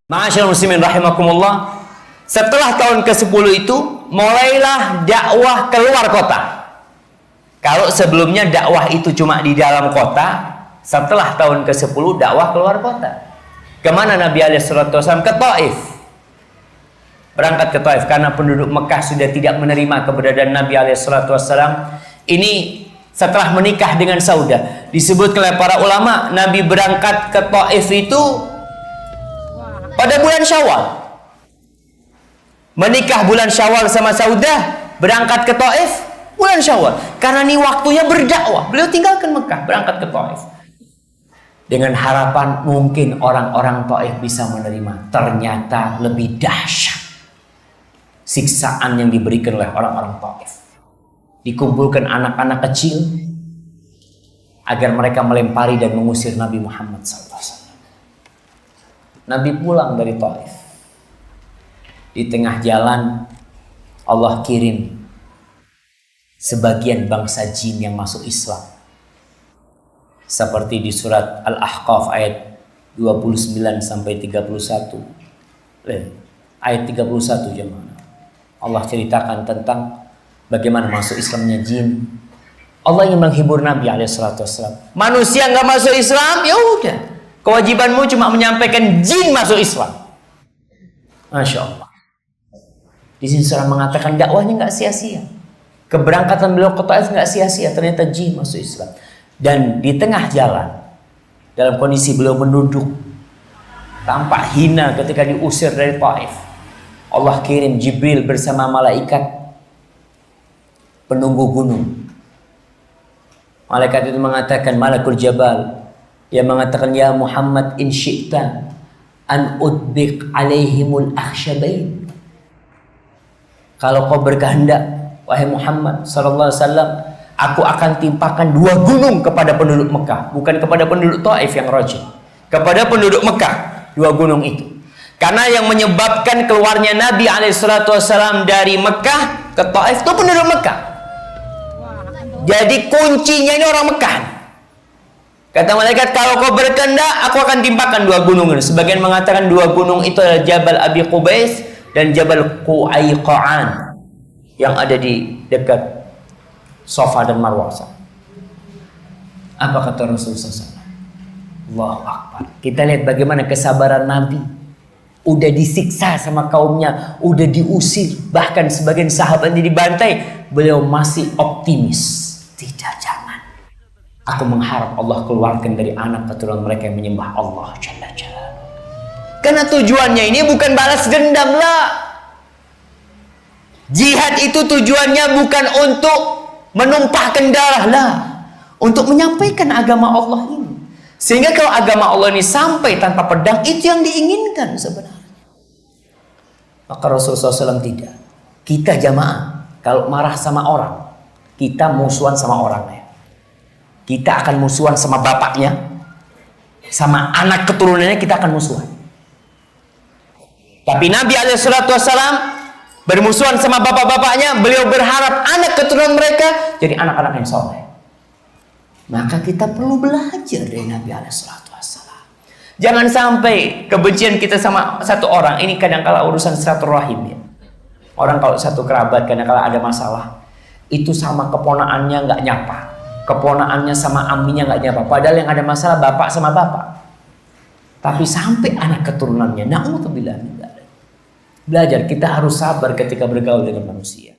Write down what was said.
Ma'asyiral muslimin rahimakumullah, setelah tahun ke-10 itu mulailah dakwah keluar kota. Kalau sebelumnya dakwah itu cuma di dalam kota, setelah tahun ke-10 dakwah keluar kota. Kemana Nabi SAW? Ke Taif. Berangkat ke Taif karena penduduk Mekah sudah tidak menerima keberadaan Nabi SAW. Ini setelah menikah dengan Saudah. Disebut oleh para ulama, Nabi berangkat ke Taif itu pada bulan Syawal. Menikah bulan Syawal sama Saudah, berangkat ke Taif bulan Syawal. Karena ini waktunya berdakwah. Beliau tinggalkan Mekah, berangkat ke Taif. Dengan harapan mungkin orang-orang Taif bisa menerima. Ternyata lebih dahsyat siksaan yang diberikan oleh orang-orang Taif. Dikumpulkan anak-anak kecil agar mereka melempari dan mengusir Nabi Muhammad SAW. Nabi pulang dari Taif. Di tengah jalan Allah kirim sebagian bangsa jin yang masuk Islam. Seperti di surat Al-Ahqaf ayat 29 sampai 31. Ayat 31 jemaah. Allah ceritakan tentang bagaimana masuk Islamnya jin. Allah ingin menghibur Nabi SAW. Manusia nggak masuk Islam, ya udah. Kewajibanmu cuma menyampaikan jin masuk Islam. Masya Allah. Di sini surah mengatakan dakwahnya nggak sia-sia. Keberangkatan beliau ke Taif nggak sia-sia. Ternyata jin masuk Islam. Dan di tengah jalan, dalam kondisi beliau menunduk, tampak hina ketika diusir dari Taif, Allah kirim Jibril bersama malaikat penunggu gunung. Malaikat itu mengatakan, Malakul Jabal, yang mengatakan, ya Muhammad in syi'ta an udbiq alaihimul akhsyabain. Kalau kau berkehendak, wahai Muhammad sallallahu alaihi wasallam, aku akan timpakan 2 gunung kepada penduduk Mekah, bukan kepada penduduk Taif yang rajin, kepada penduduk Mekah 2 gunung itu. Karena yang menyebabkan keluarnya Nabi SAW dari Mekah ke Taif itu penduduk Mekah. Jadi kuncinya ini orang Mekah. Kata malaikat, kalau kau berkehendak, aku akan timpakan 2 gunung. Sebagian mengatakan 2 gunung itu adalah Jabal Abi Qubais dan Jabal Qu'aiqa'an yang ada di dekat Safa dan Marwah. Apa kata Rasulullah SAW? Allahu Akbar. Kita lihat bagaimana kesabaran Nabi. Udah disiksa sama kaumnya, udah diusir, bahkan sebagian sahabatnya dibantai, beliau masih optimis. Tidak, jangan. Aku mengharap Allah keluarkan dari anak keturunan mereka yang menyembah Allah Jalla Jalla. Karena tujuannya ini bukan balas dendam lah. Jihad itu tujuannya bukan untuk menumpahkan darah lah, untuk menyampaikan agama Allah ini. Sehingga kalau agama Allah ini sampai tanpa pedang, itu yang diinginkan sebenarnya. Maka Rasulullah SAW tidak. Kita jamaah, kalau marah sama orang, kita musuhan sama orangnya. Kita akan musuhan sama bapaknya, sama anak keturunannya kita akan musuhan. Tapi Nabi SAW bermusuhan sama bapak-bapaknya, beliau berharap anak keturunan mereka jadi anak-anak yang soleh. Maka kita perlu belajar dari Nabi SAW. Jangan sampai kebencian kita sama satu orang, ini kadang-kala urusan silaturahim ya. Orang kalau satu kerabat kadang-kala ada masalah, itu sama keponaannya nggak nyapa, keponaannya sama aminnya nggak nyapa. Padahal yang ada masalah bapak sama bapak. Tapi sampai anak keturunannya, na'udzubillah. Belajar, kita harus sabar ketika bergaul dengan manusia.